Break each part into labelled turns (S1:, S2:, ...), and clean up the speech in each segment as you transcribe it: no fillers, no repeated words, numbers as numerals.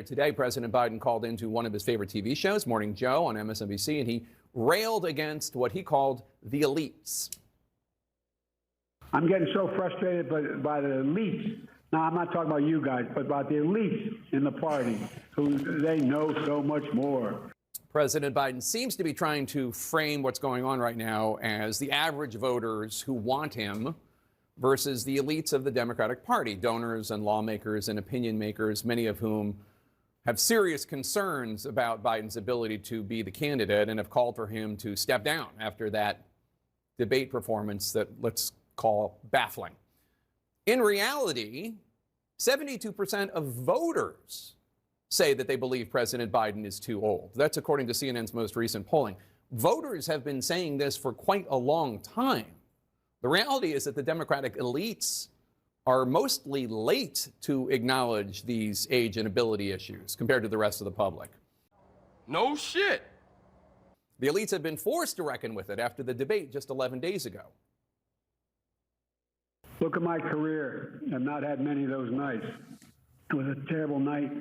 S1: Today, President Biden called into one of his favorite TV shows, Morning Joe on MSNBC, and he railed against what he called the elites.
S2: I'm getting so frustrated by the elites. Now, I'm not talking about you guys, but about the elites in the party who they know so much more.
S1: President Biden seems to be trying to frame what's going on right now as the average voters who want him versus the elites of the Democratic Party, donors and lawmakers and opinion makers, many of whom have serious concerns about Biden's ability to be the candidate and have called for him to step down after that debate performance that let's call baffling. In reality, 72% of voters say that they believe President Biden is too old. That's according to CNN's most recent polling. Voters have been saying this for quite a long time. The reality is that the Democratic elites are mostly late to acknowledge these age and ability issues compared to the rest of the public.
S3: No shit.
S1: The elites have been forced to reckon with it after the debate just 11 days ago.
S2: Look at my career. I've not had many of those nights. It was a terrible night,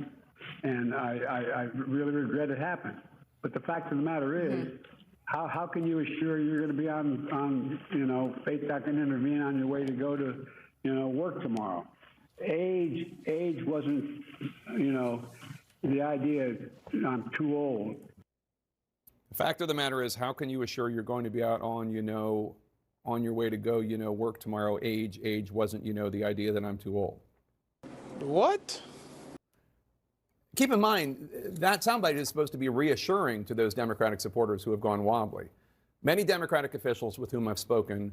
S2: and I really regret it happened. But the fact of the matter is, how can you assure you're going to be on faith that can intervene on your way to go to work tomorrow? Age wasn't, the idea I'm too old.
S1: The fact of the matter is, how can you assure you're going to be out on your way to go, work tomorrow? Age wasn't, the idea that I'm too old.
S3: What?
S1: Keep in mind, that soundbite is supposed to be reassuring to those Democratic supporters who have gone wobbly. Many Democratic officials with whom I've spoken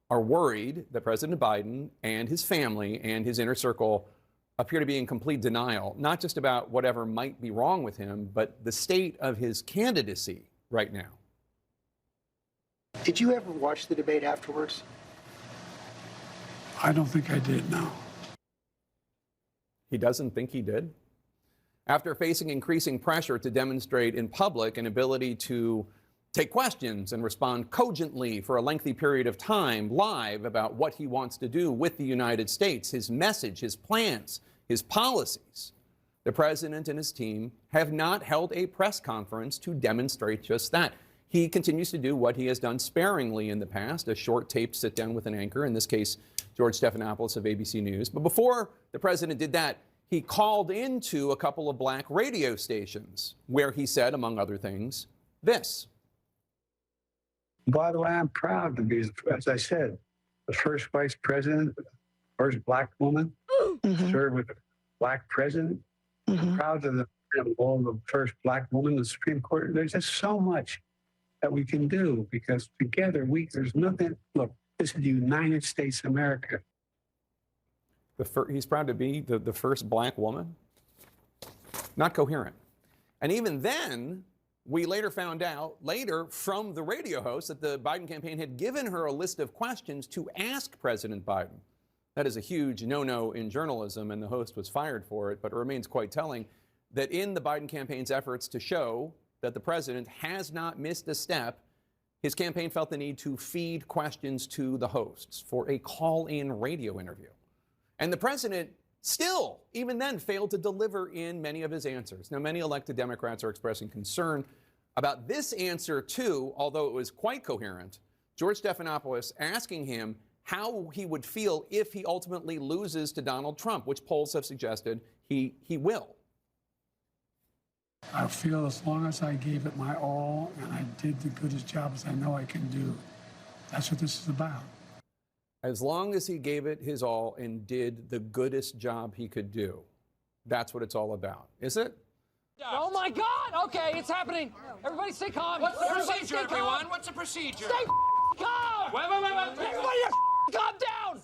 S1: are worried that President Biden and his family and his inner circle appear to be in complete denial, not just about whatever might be wrong with him, but the state of his candidacy right now.
S4: Did you ever watch the debate afterwards?
S5: I don't think I did, no.
S1: He doesn't think he did? After facing increasing pressure to demonstrate in public an ability to take questions and respond cogently for a lengthy period of time live about what he wants to do with the United States, his message, his plans, his policies, the president and his team have not held a press conference to demonstrate just that. He continues to do what he has done sparingly in the past, a short taped sit down with an anchor, in this case, George Stephanopoulos of ABC News. But before the president did that, he called into a couple of black radio stations where he said, among other things, this.
S5: By the way, I'm proud to be, as I said, the first vice president, first black woman, served with a black president. I'm proud of the first black woman in the Supreme Court. There's just so much that we can do because together there's nothing. Look, this is the United States of America.
S1: He's proud to be the first black woman? Not coherent. And even then, we later found out, from the radio host, that the Biden campaign had given her a list of questions to ask President Biden. That is a huge no-no in journalism, and the host was fired for it, but it remains quite telling that in the Biden campaign's efforts to show that the president has not missed a step, his campaign felt the need to feed questions to the hosts for a call-in radio interview. And the president still, even then, failed to deliver in many of his answers. Now, many elected Democrats are expressing concern about this answer, too, although it was quite coherent. George Stephanopoulos asking him how he would feel if he ultimately loses to Donald Trump, which polls have suggested he will.
S5: I feel as long as I gave it my all and I did the goodest job as I know I can do, that's what this is about.
S1: As long as he gave it his all and did the goodest job he could do. That's what it's all about. Is it?
S6: Oh my God! Okay, it's happening. Everybody stay calm.
S3: What's the procedure, everyone? What's the procedure?
S6: Stay calm!
S3: Wait.
S6: Everybody calm down!